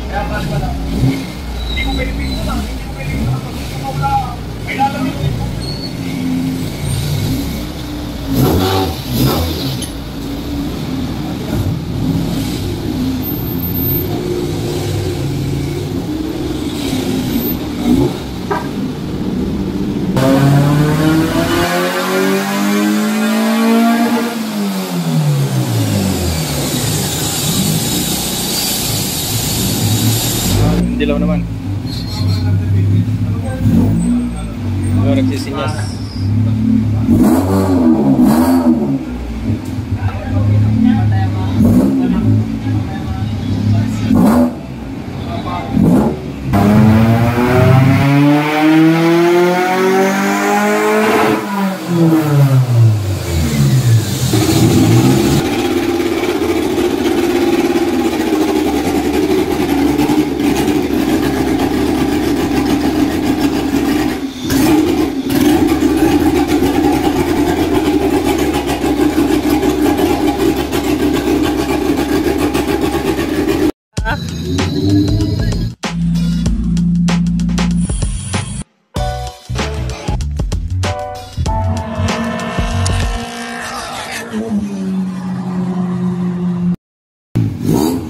Hindi ko pinipin lang. Hindi ko pinipin lang. Kung wala, may lalawin ko. Dilaw naman. Ito nagsisinyas.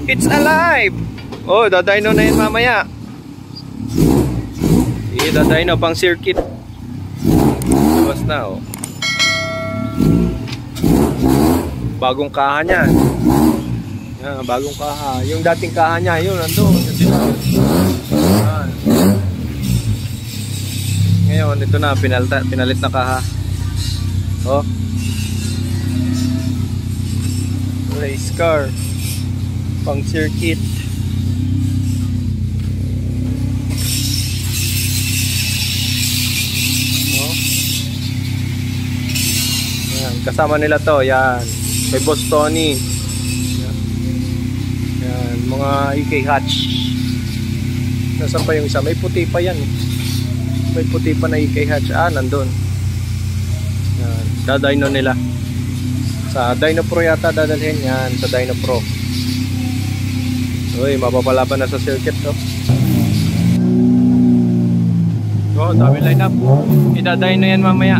It's alive! Oh, dadayno na yun mamaya. Dadayno pang circuit. Labas na, oh. Bagong kaha niya. Yan, bagong kaha. Yung dating kaha niya, yun, nandun. Ngayon, ito na, pinalit na kaha. Oh. Race car. Pang circuit. Oh. Yan, kasama nila to. Yan. May Boss Tony. Yan, mga EK hatch. Nasaan pa yung isa? May puti pa yan. May puti pa na EK hatch. Ah, nandun. Yan, dadayno nila. Sa Dyno Pro yata dadalhin. Yan, sa Dyno Pro. Uy, mapapalaban na sa circuit to. Oh, dami line up. Idadayno yan mamaya.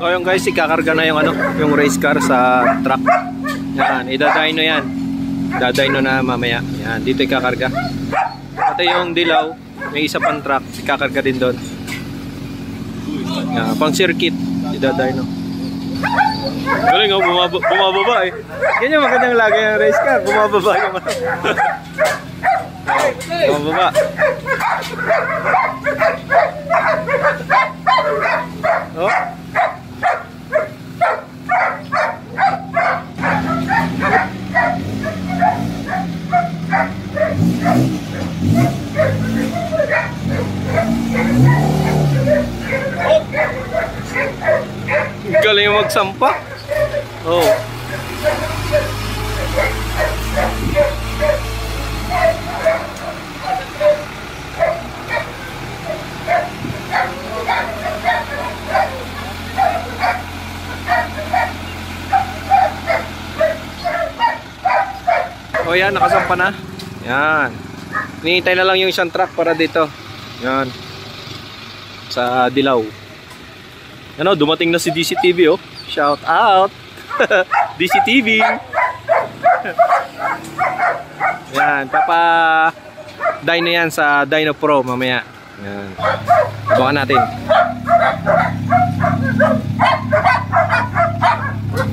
So yung guys, ikakarga na yung yung race car sa truck. Yan, idadayno yan. Dadayno na mamaya. Yan, dito ikakarga. Pati yung dilaw, may isa pang truck, ikakarga din doon. Yan, pang circuit, idadayno. Galing oh, bumababa eh. Yan yung magandang lagay ng race car, bumababa yung bumababa. Oh. Galing yung magsampa. Oh. Oh yan, nakasampa na. Yan. Hinihintay na lang yung isang truck para dito. Yan. Sa dilaw. Ano, dumating na si DCTV oh. Shout out. DCTV. Yan, papa dyno yan sa Dyno Pro mamaya. Yan. Abangan natin.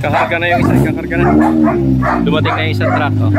Kakarga na yung isa, kakarga na. Dumating na yung isang truck oh.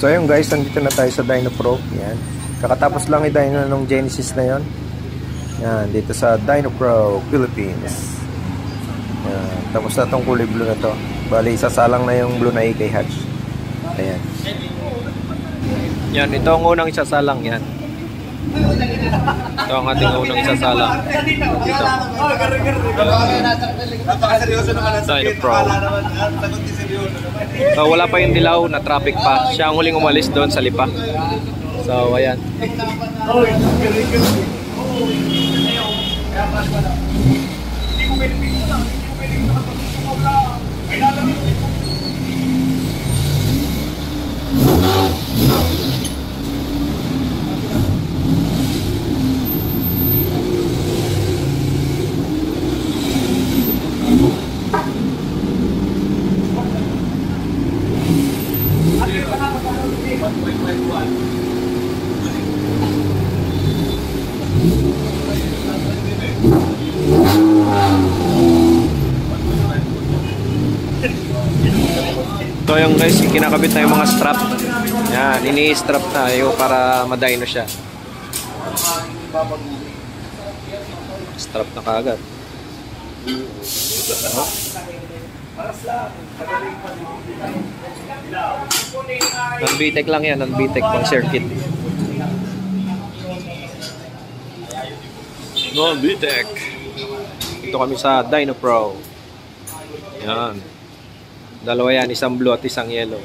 So ayun guys, nandito na tayo sa Dyno Pro. Yan. Kakatapos lang i-dyno nung Genesis na yon. Yan, dito sa Dyno Pro Philippines. Yan. Tapos na tong kulay blue na to. Bali, isasalang na yung blue na AK hatch. Ayan. Yan, ito ang unang isasalang yan. Ito ang ating unang isasalang. Dito. Dyno Pro. So, wala pa yung dilaw na traffic pa. Siya ang huling umalis doon sa Lipa. So, ayan. So yung guys, kinakabit na yung mga strap. Yan, ini-strap tayo para ma-dyno siya. Strap na kaagad. Non-VTEC lang yan, non-VTEC pang circuit. Non-VTEC. Ito kami sa Dyno Pro. Yan. Dalawa yan, isang blue at isang yellow.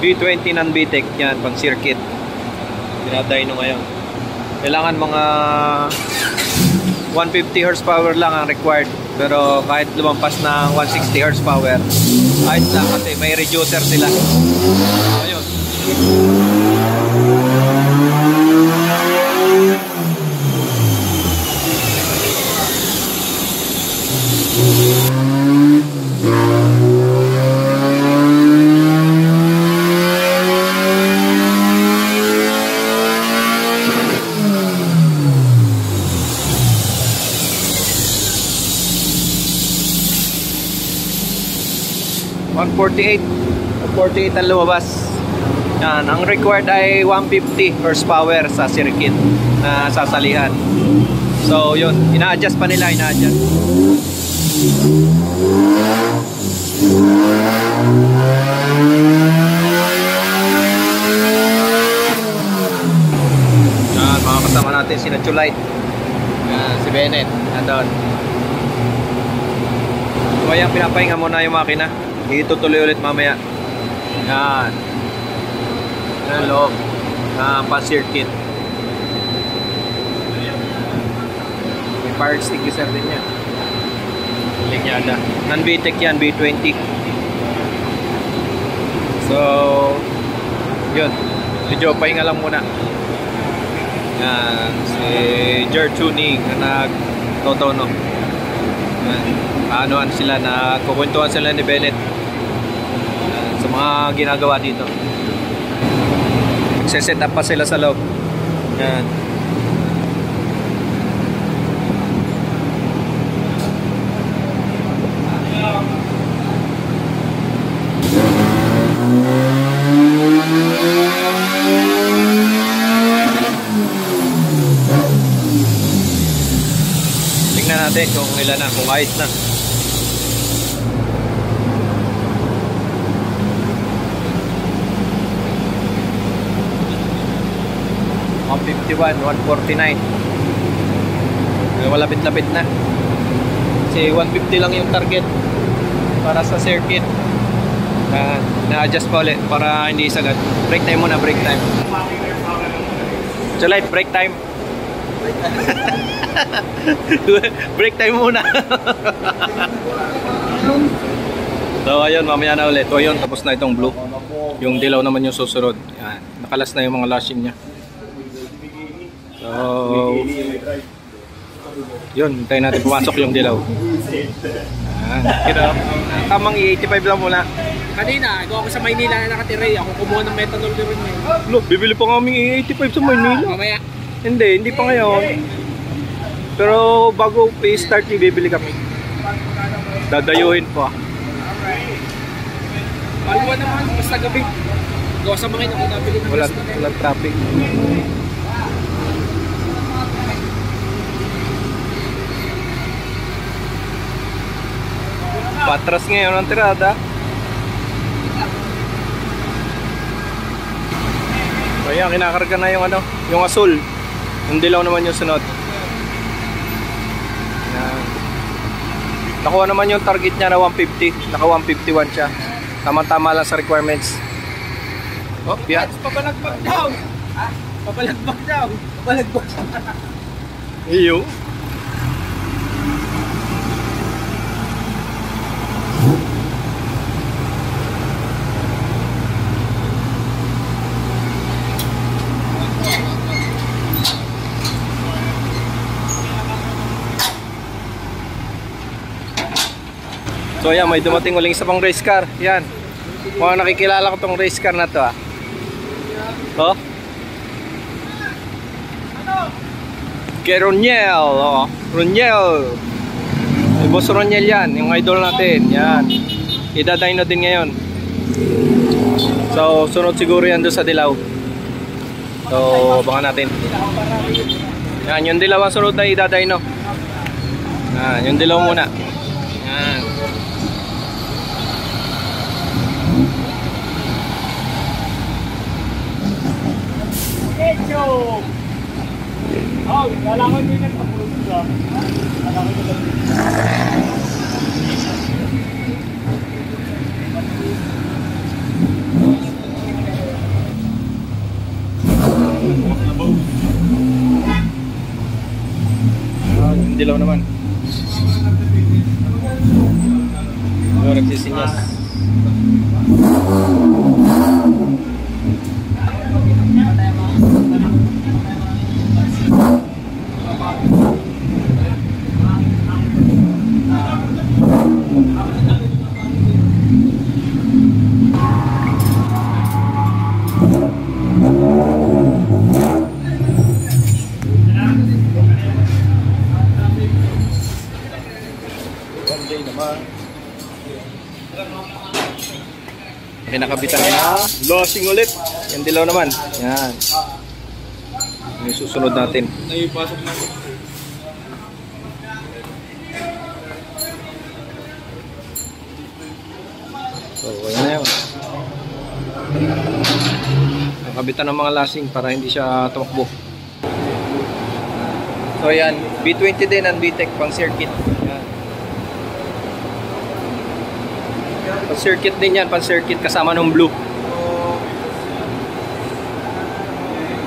B20 non-VTEC yan, pang circuit. Dinadyno ngayon. Kailangan mga 150 horsepower lang ang required. Pero kahit lumampas ng 160 horsepower, ayos lang kasi may reducer sila. Ayun. .48 ang lumabas. Yan, ang required ay 150 horsepower sa circuit na sasalihan. So yun, ina-adjust pa nila, ina-adjust. Yan, mga kasama natin si Nachulite. Yan, si Bennett, nandun. So ayan, pinapahinga muna yung makina. Itutuloy ulit mamaya. Yan. Yan loob ng pa-circuit. May fire extinguisher din yan. Linyada. Non-VTEC yan, B20. So, yun. Medyo pahinga lang muna. Yan, si Jer Tuning na nagtotono. Anoan sila, nagkukwentuhan sila ni Bennett sa mga ginagawa dito. Nagsiset up pa sila sa loob. Yan. Tingnan natin kung ilan na, kung ayos na. $151, $149. Malapit-lapit na. Kasi 150 lang yung target para sa circuit. Na-adjust pa ulit para hindi sagad. Break time muna, break time. July, break time. Break time muna. So ayun, mamaya na ulit. O yun, tapos na itong blue. Yung dilaw naman yung susunod. Yan. Nakalas na yung mga lashing nya. So yun, hintayin natin pumasok yung dilaw. Yan. Kira, tamang E85 lang muna. Kanina, ako sa Maynila na nakatira. Ako kumuha ng methanol din rin. Look, bibili pa nga kaming E85 sa Maynila. Mamaya. Hindi pa ngayon. Pero bago i-start, bibili kami. Dadayuhin pa. Paluwa naman, basta gabi. Gawa sa mga ako nabili ng Walang traffic. Patras ngayon ang tirada. So yan, kinakarga na yung ano, yung asul. Yung dilaw naman yung sunod. Yan. Nakuha naman yung target niya na 150. Naka 151 siya. Tama-tama lang sa requirements. Oh, yeah. Papalagbag daw. Papalagbag daw. Papalagbag. Iyo. So yan, may dumating uling isa pang race car. Yan. Mukhang nakikilala ko tong race car na to ah. Oh. Kay Roniel, oh. Roniel. Ay, Boss Roniel yan, yung idol natin. Yan. Ida-dyno din ngayon. So, sunod siguro yan doon sa dilaw. So, abangan natin. Yan, yung dilaw ang sunod na ida-dyno. Yan, yung dilaw muna. Yan. Echo! Oh, kailangan din ng kapulog ka. Kailangan din ng Yung dilaw naman. Yung nagsisinyas. Pinakabitan na losing ulit. Yung dilaw naman. Yan. Yung susunod natin. Naipasok na. So, ayan na yun. Nakabitan ng mga lasing para hindi siya tumakbo. So, ayan. B20 din ang VTEC pang circuit. Yan. Pang circuit din yan. Pang circuit kasama ng blue.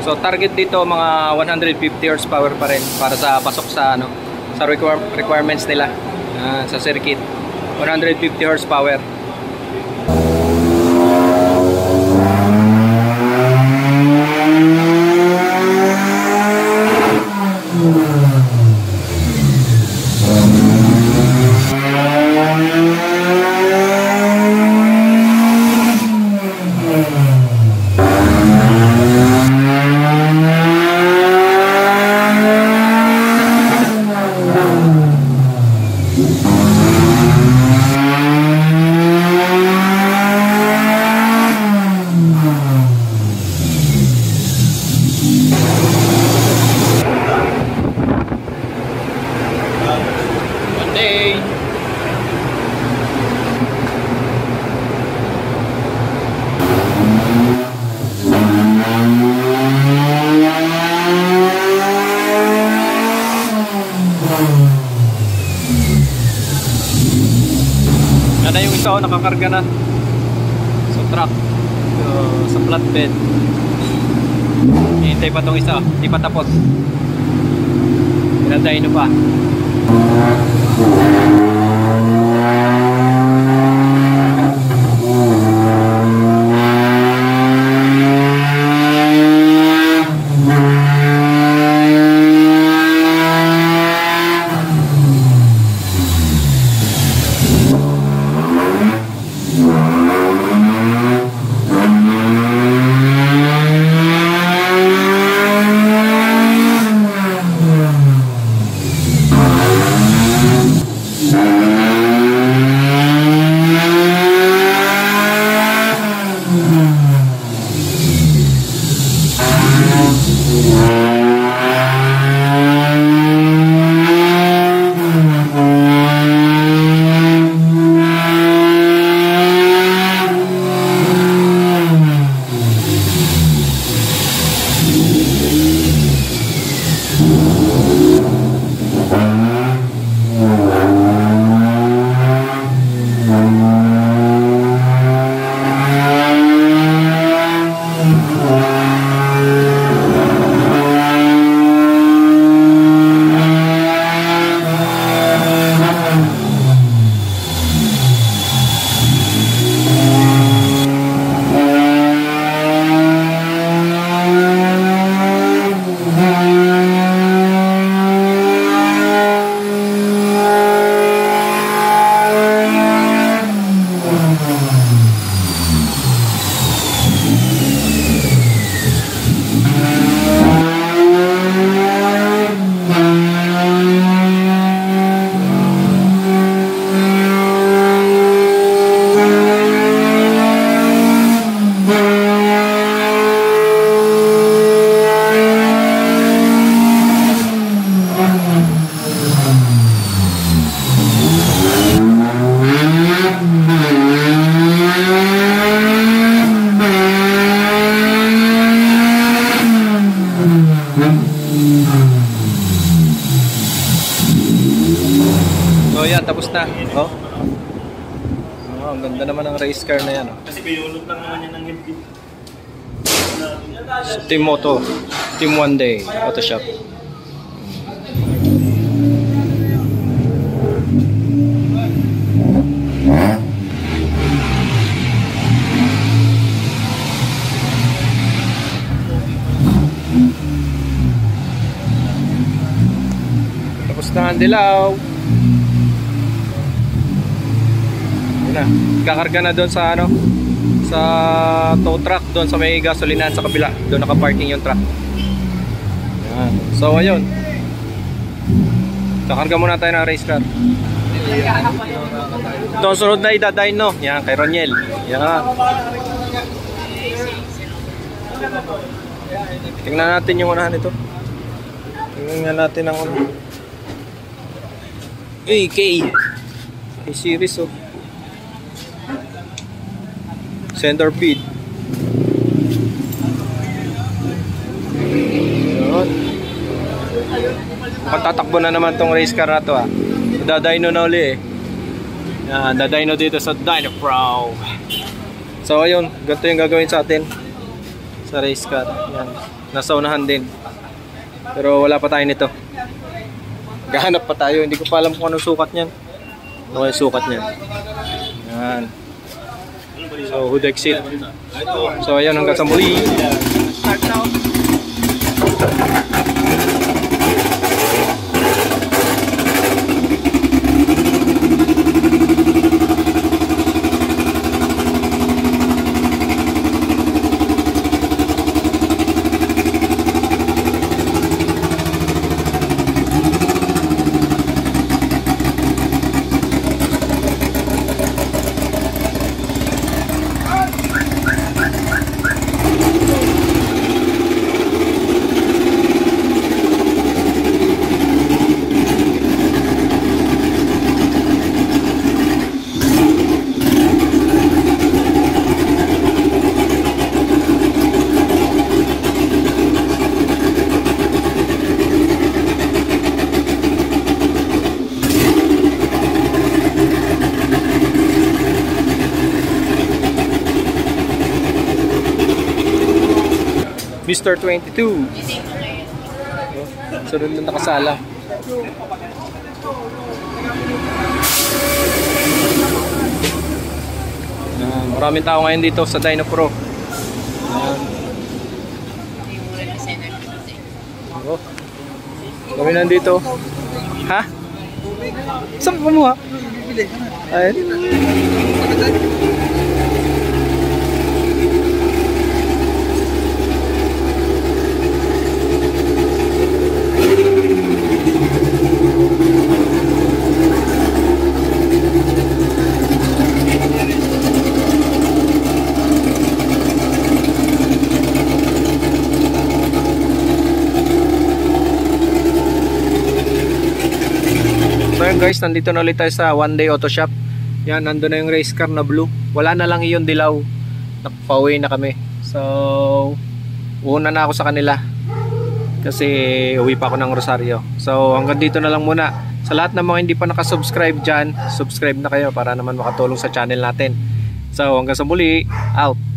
So, target dito mga 150 horsepower pa rin para sa pasok sa ano, sa requirements nila sa circuit. 150 horsepower. nakakarga na sa truck, sa flatbed. Hintay pa tong isa, hindi pa tapos. Pinadayin pa. So yan, tapos na. Oh. Oh, ang ganda naman ng race car na yan. Oh. Kasi binulot lang naman yan ng hindi. Team Moto, Team One Day, Auto Shop. Tapos na ang dilaw. Yun na, kakarga na doon sa ano, sa tow truck doon sa may gasolinahan sa kabila. Doon naka-parking yung truck. Yan. So ayun, kakarga muna tayo ng race car. Ito ang sunod na idadayin, no? Yan, kay Roniel. Yan. Tingnan natin yung unahan nito. Tingnan natin ang unahan. AK series, oh. Center feed. Yun. Pagtatakbo na naman tong race car na to, ah. Dadayno na uli, eh. Yan, dadayno dito sa Dyno Pro. So ayun, ganito yung gagawin sa atin sa race car. Yan, nasa unahan din. Pero wala pa tayo nito. Gahanap pa tayo, hindi ko pa alam kung anong sukat niyan. Ano yung sukat niyan. Yan. So, hood exit. So, ayan, hanggang sa muli. Mr. 22. Sunod na nakasala. Maraming tao ngayon dito sa Dyno Pro. Oh. Kami nandito. Ha? Saan ka kumuha? Ayun. So yun guys, nandito na ulit tayo sa One Day Auto Shop. Yan, nandun na yung race car na blue. Wala na lang iyon dilaw. Nakapauwi na kami. So, una na ako sa kanila. Kasi uwi pa ako ng Rosario. So, hanggang dito na lang muna. Sa lahat ng mga hindi pa nakasubscribe dyan, subscribe na kayo para naman makatulong sa channel natin. So, hanggang sa muli, out!